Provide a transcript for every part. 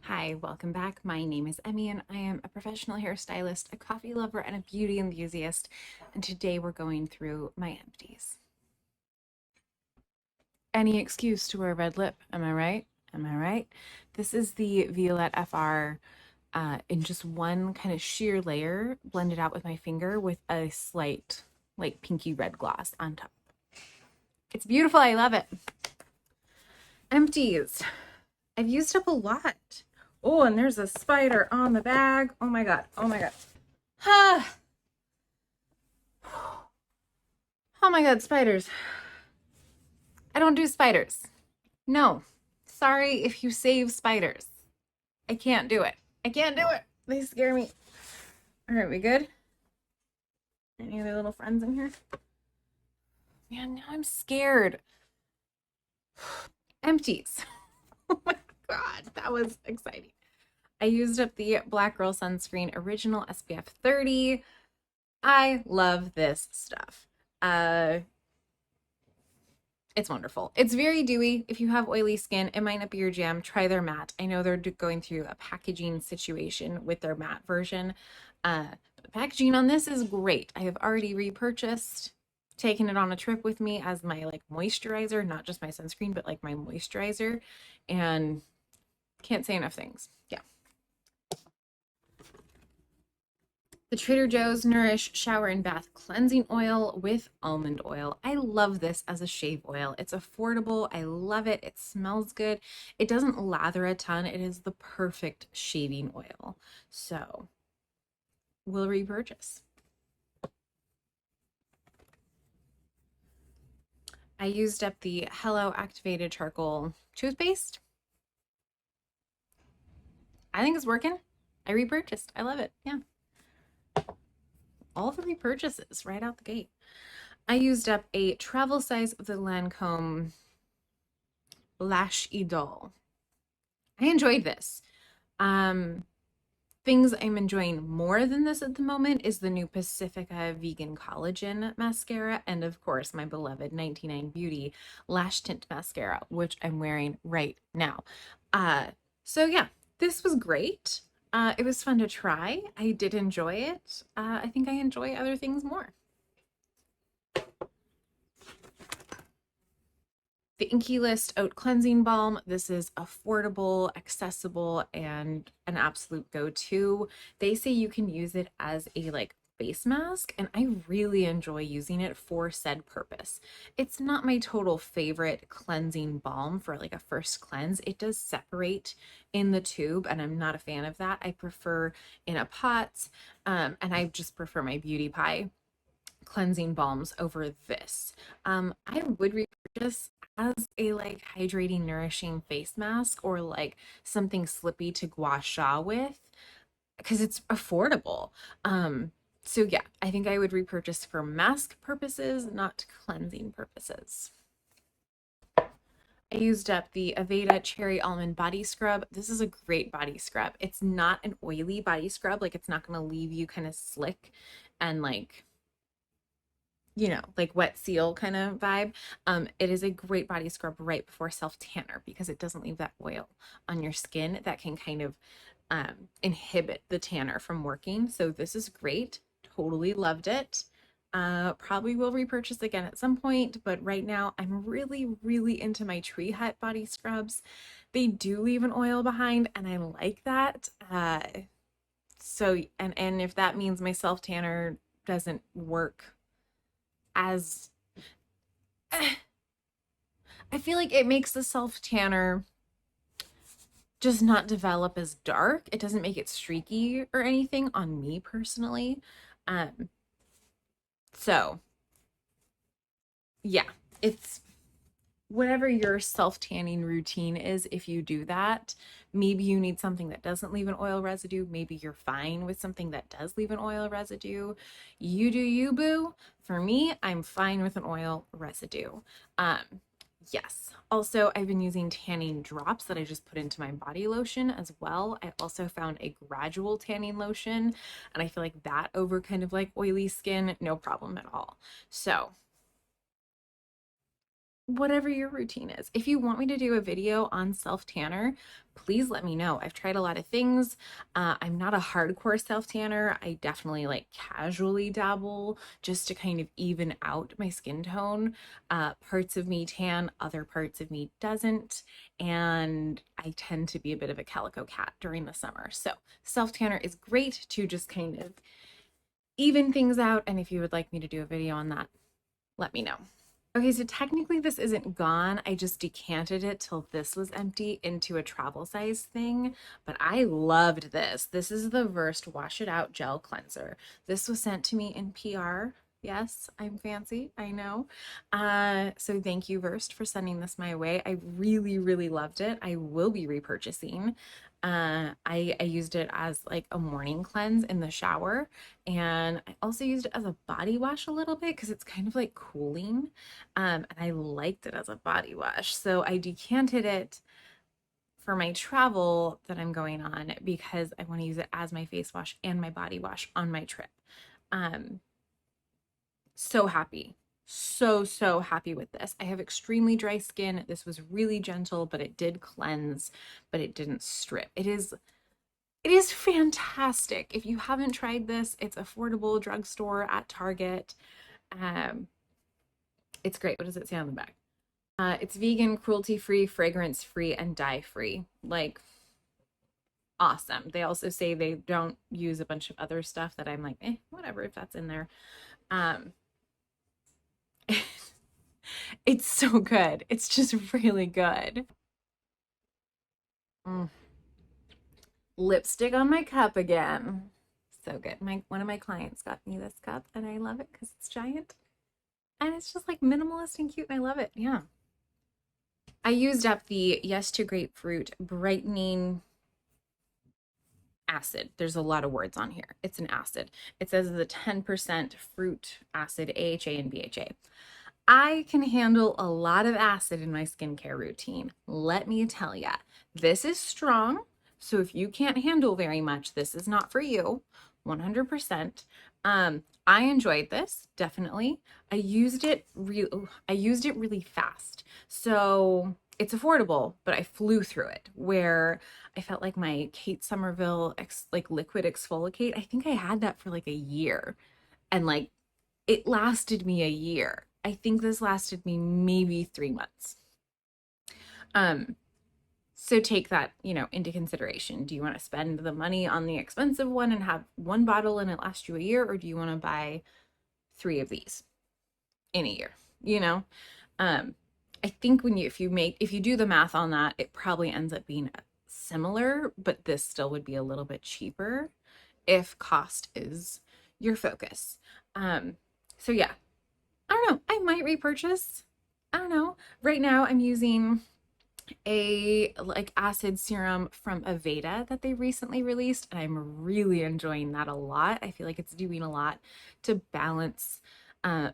Hi, welcome back. My name is Emmy and I am a professional hairstylist, a coffee lover, and a beauty enthusiast. And today we're going through my empties. Any excuse to wear red lip, am I right? Am I right? This is the Violette FR in just one kind of sheer layer, blended out with my finger with a slight, like pinky red gloss on top. It's beautiful. I love it. Empties. I've used up a lot. Oh, and there's a spider on the bag. Oh my God. Oh my God. Ah. Oh my God, spiders. I don't do spiders. No. Sorry if you save spiders. I can't do it. I can't do it. They scare me. All right, we good? Any other little friends in here? Man, now I'm scared. Empties. Oh my God, that was exciting. I used up the Black Girl Sunscreen Original SPF 30. I love this stuff. It's wonderful. It's very dewy. If you have oily skin, it might not be your jam. Try their matte. I know they're going through a packaging situation with their matte version. But the packaging on this is great. I have already repurchased, taken it on a trip with me as my like moisturizer, not just my sunscreen, but like my moisturizer. And can't say enough things. Yeah. The Trader Joe's Nourish Shower and Bath Cleansing Oil with almond oil. I love this as a shave oil. It's affordable. I love it. It smells good. It doesn't lather a ton. It is the perfect shaving oil. So we'll repurchase. I used up the Hello Activated Charcoal toothpaste. I think it's working. I repurchased. I love it. Yeah. All the repurchases right out the gate. I used up a travel size of the Lancome Lash Idol. I enjoyed this. Um, Things I'm enjoying more than this at the moment is the new Pacifica Vegan Collagen Mascara, and of course, my beloved 99 Beauty Lash Tint Mascara, which I'm wearing right now. So yeah, this was great. It was fun to try. I did enjoy it. I think I enjoy other things more. The Inky List Oat Cleansing Balm. This is affordable, accessible, and an absolute go-to. They say you can use it as a like face mask, and I really enjoy using it for said purpose. It's not my total favorite cleansing balm for like a first cleanse. It does separate in the tube, and I'm not a fan of that. I prefer in a pot, and I just prefer my Beauty Pie cleansing balms over this. I would repurchase as a like hydrating, nourishing face mask or like something slippy to gua sha with because it's affordable. So yeah, I think I would repurchase for mask purposes, not cleansing purposes. I used up the Aveda Cherry Almond Body Scrub. This is a great body scrub. It's not an oily body scrub, like it's not going to leave you kind of slick and like like wet seal kind of vibe. It is a great body scrub right before self tanner because it doesn't leave that oil on your skin that can kind of inhibit the tanner from working. So this is great. Totally loved it. Probably will repurchase again at some point, but right now I'm really, really into my Tree Hut body scrubs. They do leave an oil behind, and I like that. And if that means my self tanner doesn't work as I feel like it makes the self tanner just not develop as dark. It doesn't make it streaky or anything on me personally. Um, so yeah, it's whatever your self tanning routine is. If you do that, maybe you need something that doesn't leave an oil residue. Maybe you're fine with something that does leave an oil residue. You do you, boo. For me, I'm fine with an oil residue. Um, yes. Also, I've been using tanning drops that I just put into my body lotion as well. I also found a gradual tanning lotion, and I feel like that over kind of like oily skin, no problem at all. So whatever your routine is. If you want me to do a video on self tanner, please let me know. I've tried a lot of things. I'm not a hardcore self tanner. I definitely like casually dabble just to kind of even out my skin tone. Parts of me tan, other parts of me doesn't. And I tend to be a bit of a calico cat during the summer. So self tanner is great to just kind of even things out. And if you would like me to do a video on that, let me know. Okay, so technically this isn't gone. I just decanted it till this was empty into a travel size thing, but I loved this. This is the Versed Wash It Out Gel Cleanser. This was sent to me in PR. Yes, I'm fancy, I know. So thank you, Versed, for sending this my way. I really, really loved it. I will be repurchasing. I used it as like a morning cleanse in the shower, and I also used it as a body wash a little bit because it's kind of like cooling. And I liked it as a body wash. So I decanted it for my travel that I'm going on because I want to use it as my face wash and my body wash on my trip. Um, so happy. So happy with this. I have extremely dry skin. This was really gentle, but it did cleanse, but it didn't strip. It is fantastic. If you haven't tried this, it's affordable, drugstore, at Target. Um, it's great. What does it say on the back? It's vegan, cruelty-free, fragrance-free, and dye-free. Like, awesome. They also say they don't use a bunch of other stuff that I'm like, whatever, if that's in there. Um, it's so good. It's just really good. Mm. Lipstick on my cup again. So good. One of my clients got me this cup, and I love it because it's giant. And it's just like minimalist and cute, and I love it. Yeah. I used up the Yes to Grapefruit Brightening acid. There's a lot of words on here. It's an acid. It says the 10% fruit acid, AHA and BHA. I can handle a lot of acid in my skincare routine. Let me tell ya, this is strong. So if you can't handle very much, this is not for you. 100%. I enjoyed this, definitely. I used it really fast. So it's affordable, but I flew through it where I felt like my Kate Somerville like liquid exfoliate. I think I had that for like a year, and like it lasted me a year. I think this lasted me maybe 3 months. Um, so take that, into consideration. Do you want to spend the money on the expensive one and have one bottle and it lasts you a year, or do you want to buy 3 of these in a year? You know, um, I think if you do the math on that, it probably ends up being similar, but this still would be a little bit cheaper if cost is your focus. So yeah, I don't know. I might repurchase. I don't know. Right now I'm using a like acid serum from Aveda that they recently released, and I'm really enjoying that a lot. I feel like it's doing a lot to balance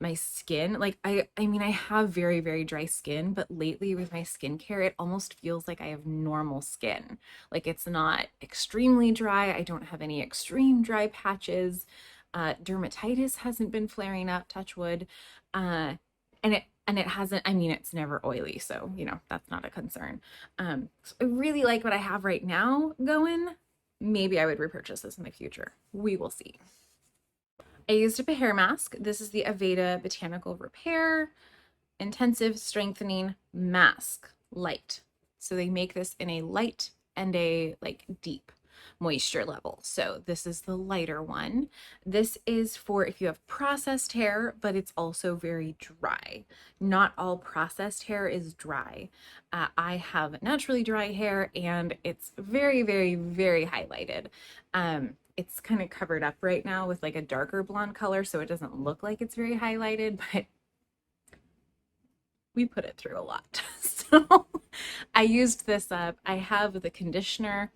my skin. Like I mean I have very very dry skin, but lately with my skincare it almost feels like I have normal skin. Like it's not extremely dry. I don't have any extreme dry patches. Dermatitis hasn't been flaring up, touch wood. Uh, and it hasn't, I mean, it's never oily, so that's not a concern. So I really like what I have right now going. Maybe I would repurchase this in the future. We will see. I used up a hair mask. This is the Aveda Botanical Repair Intensive Strengthening Mask Light. So they make this in a light and a like deep moisture level. So this is the lighter one. This is for if you have processed hair, but it's also very dry. Not all processed hair is dry. I have naturally dry hair and it's very, very, very highlighted. It's kind of covered up right now with like a darker blonde color, so it doesn't look like it's very highlighted, but we put it through a lot. So I used this up. I have the conditioner,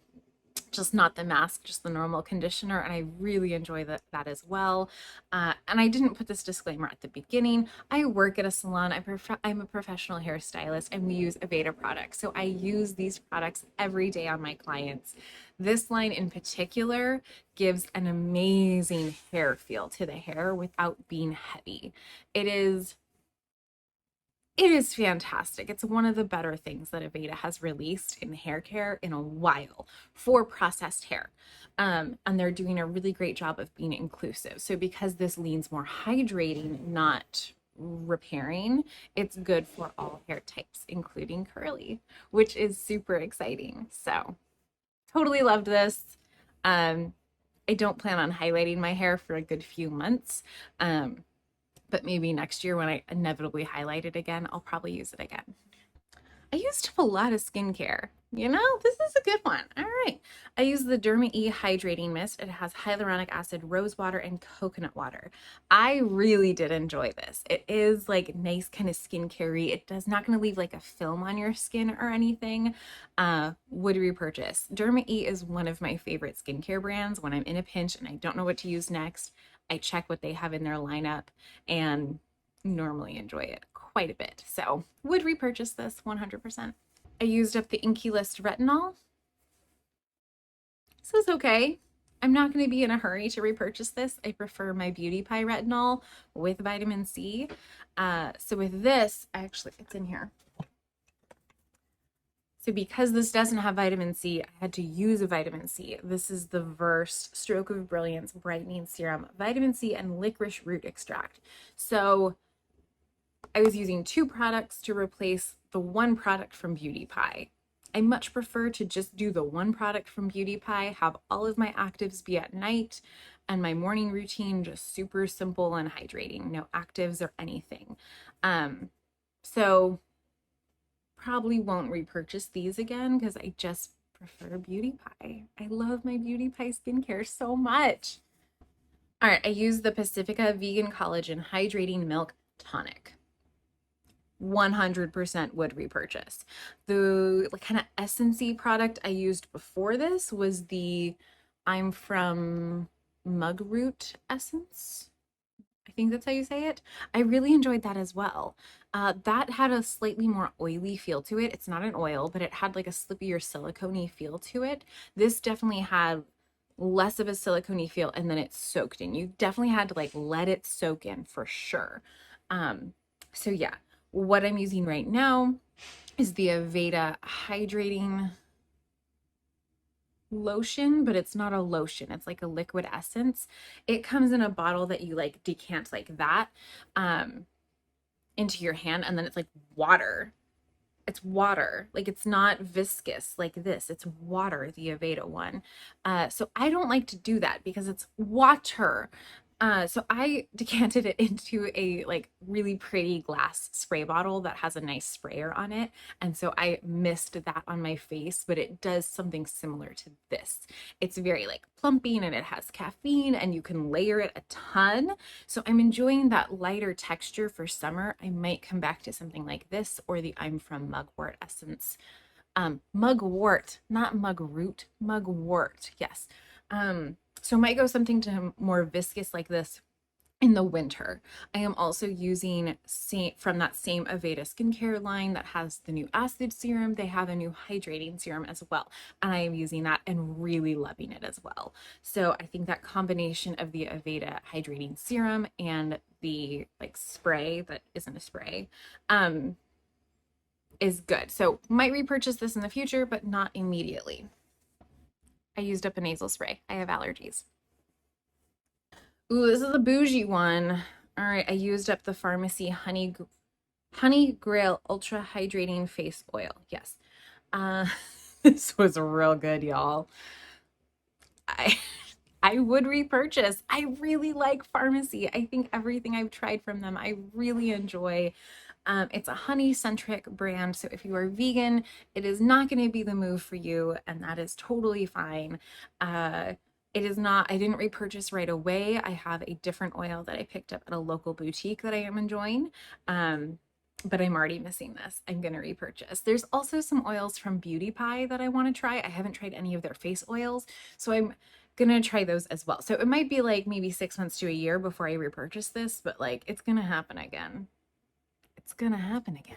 just not the mask, just the normal conditioner, and I really enjoy that as well. And I didn't put this disclaimer at the beginning. I work at a salon. I'm a professional hairstylist, and we use Aveda products. So I use these products every day on my clients. This line in particular gives an amazing hair feel to the hair without being heavy. It is It is fantastic. It's one of the better things that Aveda has released in hair care in a while for processed hair. And they're doing a really great job of being inclusive. So because this leans more hydrating, not repairing, it's good for all hair types, including curly, which is super exciting. So totally loved this. Um, I don't plan on highlighting my hair for a good few months. But maybe next year when I inevitably highlight it again, I'll probably use it again. I used up a lot of skincare. You know, this is a good one. All right. I use the Derma E Hydrating Mist. It has hyaluronic acid, rose water, and coconut water. I really did enjoy this. It is like nice kind of skincare-y. It does not going to leave like a film on your skin or anything. Would repurchase. Derma E is one of my favorite skincare brands. When I'm in a pinch and I don't know what to use next, I check what they have in their lineup and normally enjoy it quite a bit. So would repurchase this 100%. I used up the Inky List retinol. This is okay. I'm not going to be in a hurry to repurchase this. I prefer my Beauty Pie retinol with vitamin C. So with this, actually, it's in here. So because this doesn't have vitamin C, I had to use a vitamin C. This is the Versed Stroke of Brilliance Brightening Serum, vitamin C and licorice root extract. So I was using 2 products to replace the 1 product from Beauty Pie. I much prefer to just do the 1 product from Beauty Pie, have all of my actives be at night, and my morning routine just super simple and hydrating, no actives or anything. So probably won't repurchase these again because I just prefer Beauty Pie. I love my Beauty Pie skincare so much. All right, I use the Pacifica Vegan Collagen Hydrating Milk Tonic. 100% would repurchase. The kind of essency product I used before this was the I'm from Mug Root Essence. I think that's how you say it. I really enjoyed that as well. That had a slightly more oily feel to it. It's not an oil, but it had like a slippier silicone feel to it. This definitely had less of a silicone feel, and then it soaked in. You definitely had to like let it soak in for sure. So yeah, what I'm using right now is the Aveda Hydrating Lotion, but it's not a lotion. It's like a liquid essence. It comes in a bottle that you like decant like that into your hand, and then it's like water. It's water. Like it's not viscous like this. It's water, the Aveda one. So I don't like to do that because it's water. So I decanted it into a like really pretty glass spray bottle that has a nice sprayer on it. And so I missed that on my face, but it does something similar to this. It's very like plumping and it has caffeine and you can layer it a ton. So I'm enjoying that lighter texture for summer. I might come back to something like this or the I'm from Mugwort Essence. Mugwort, not Mugroot, Mugwort. Yes. So might go something to more viscous like this in the winter. I am also using from that same Aveda skincare line that has the new acid serum. They have a new hydrating serum as well. And I am using that and really loving it as well. So I think that combination of the Aveda hydrating serum and the like spray that isn't a spray, is good. So might repurchase this in the future, but not immediately. I used up a nasal spray. I have allergies. Ooh, this is a bougie one. All right, I used up the Pharmacy Honey Grail Ultra Hydrating Face Oil. Yes. This was real good, y'all. I I would repurchase. I really like Pharmacy. I think everything I've tried from them, I really enjoy. It's a honey-centric brand, so if you are vegan, it is not going to be the move for you, and that is totally fine. It is not, I didn't repurchase right away. I have a different oil that I picked up at a local boutique that I am enjoying. But I'm already missing this. I'm going to repurchase. There's also some oils from Beauty Pie that I want to try. I haven't tried any of their face oils, so I'm going to try those as well. So it might be like maybe 6 months to a year before I repurchase this, but like it's going to happen again. It's going to happen again.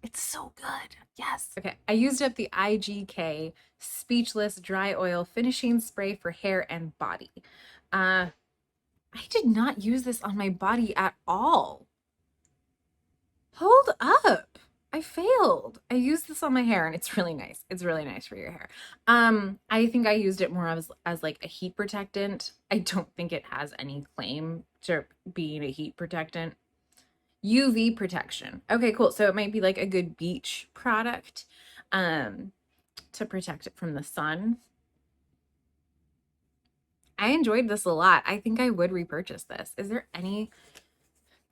It's so good. Yes. Okay. I used up the IGK Speechless Dry Oil Finishing Spray for hair and body. I did not use this on my body at all. Hold up. I failed. I used this on my hair and it's really nice. It's really nice for your hair. I think I used it more as like a heat protectant. I don't think it has any claim to being a heat protectant. UV protection. Okay, cool. So it might be like a good beach product to protect it from the sun. I enjoyed this a lot. I think I would repurchase this. Is there any,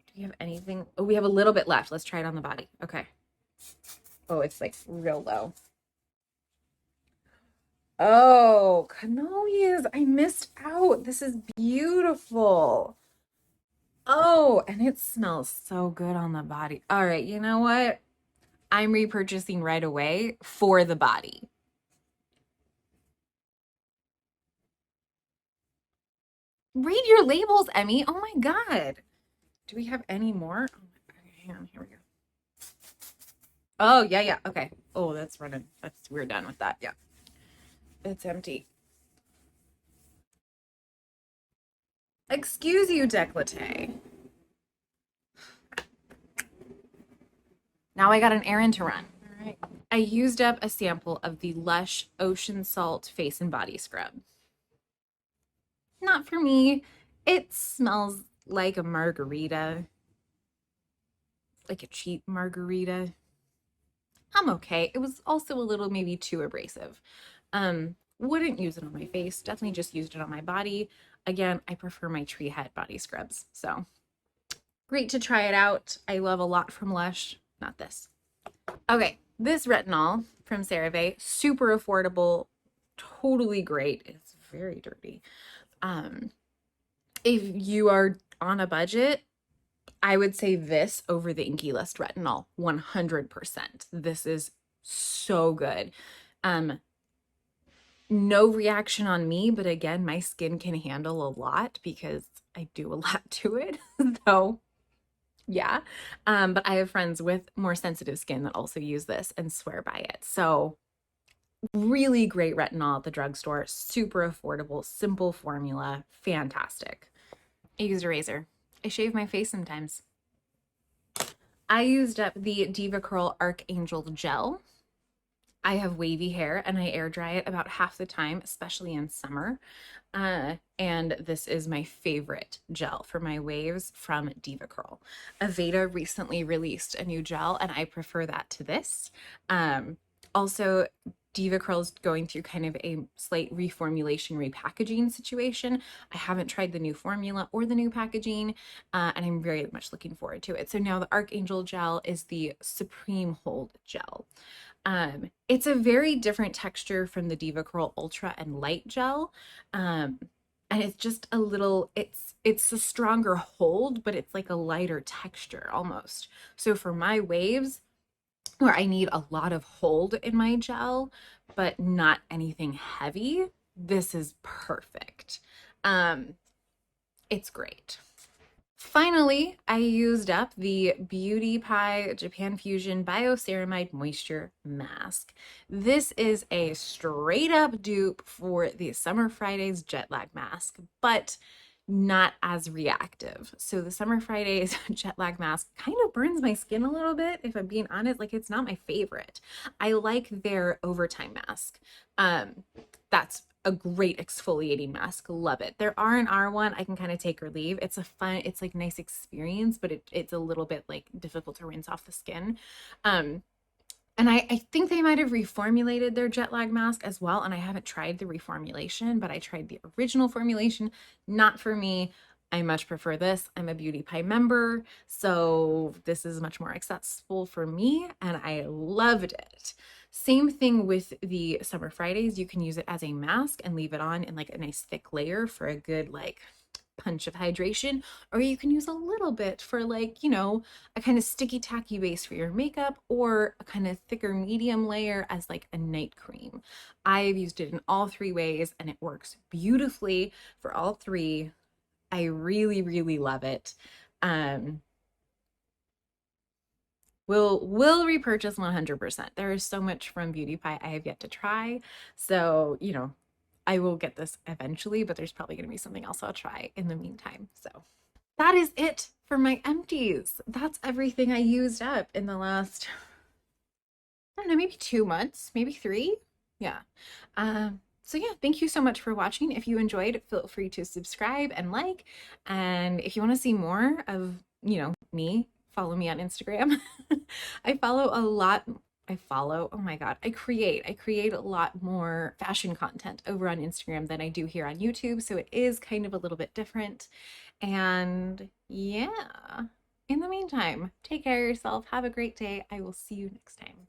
do we have anything? Oh, we have a little bit left. Let's try it on the body. Okay. Oh, it's like real low. Oh, cannolis. I missed out. This is beautiful. Oh, and it smells so good on the body. All right, you know what? I'm repurchasing right away for the body. Read your labels, Emmy. Oh my God. Do we have any more? Oh my God. Hang on, here we go. Oh, yeah, yeah. Okay. Oh, that's running. We're done with that. Yeah. It's empty. Excuse you, décolleté. Now I got an errand to run. All right. I used up a sample of the Lush Ocean Salt Face and Body Scrub. Not for me. It smells like a margarita, like a cheap margarita. I'm okay. It was also a little maybe too abrasive. Wouldn't use it on my face. Definitely just used it on my body. Again, I prefer my tree head body scrubs. So great to try it out. I love a lot from Lush. Not this. Okay, this retinol from CeraVe, super affordable, totally great. It's very dirty. Um, if you are on a budget, I would say this over the Inky List retinol, 100%. This is so good. No reaction on me, but again, my skin can handle a lot because I do a lot to it. So yeah. But I have friends with more sensitive skin that also use this and swear by it. So really great retinol at the drugstore, super affordable, simple formula, fantastic. I used a razor. I shave my face sometimes. I used up the Diva Curl Archangel Gel. I have wavy hair and I air dry it about half the time, especially in summer. And this is my favorite gel for my waves from Diva Curl. Aveda recently released a new gel and I prefer that to this. Also, Diva Curl is going through kind of a slight reformulation, repackaging situation. I haven't tried the new formula or the new packaging, and I'm very much looking forward to it. So now the Archangel Gel is the Supreme Hold Gel. It's a very different texture from the Diva Curl Ultra and Light Gel. And it's just a little, it's a stronger hold, but it's like a lighter texture almost. So for my waves, where I need a lot of hold in my gel, but not anything heavy, this is perfect. It's great. Finally, I used up the Beauty Pie Japan Fusion Bioceramide Moisture Mask. This is a straight up dupe for the Summer Fridays jet lag mask, but not as reactive. So the Summer Fridays jet lag mask kind of burns my skin a little bit, if I'm being honest. Like, it's not my favorite. I like their overtime mask. That's a great exfoliating mask. Love it. Their R&R one, I can kind of take or leave. It's a fun, it's like nice experience, but it's a little bit like difficult to rinse off the skin. And I think they might have reformulated their jet lag mask as well. And I haven't tried the reformulation, but I tried the original formulation. Not for me. I much prefer this. I'm a Beauty Pie member, so this is much more accessible for me, and I loved it. Same thing with the Summer Fridays. You can use it as a mask and leave it on in like a nice thick layer for a good like punch of hydration, or you can use a little bit for like, you know, a kind of sticky tacky base for your makeup, or a kind of thicker medium layer as like a night cream. I've used it in all three ways and it works beautifully for all three. I really, really love it. Um, will repurchase 100%. There is so much from Beauty Pie I have yet to try. So, you know, I will get this eventually, but there's probably going to be something else I'll try in the meantime. So that is it for my empties. That's everything I used up in the last, I don't know, maybe 2 months, maybe three. Yeah. So yeah, thank you so much for watching. If you enjoyed, feel free to subscribe and like. And if you want to see more of, me, follow me on Instagram. I follow a lot. Oh my God, I create a lot more fashion content over on Instagram than I do here on YouTube. So it is kind of a little bit different. And yeah, in the meantime, take care of yourself. Have a great day. I will see you next time.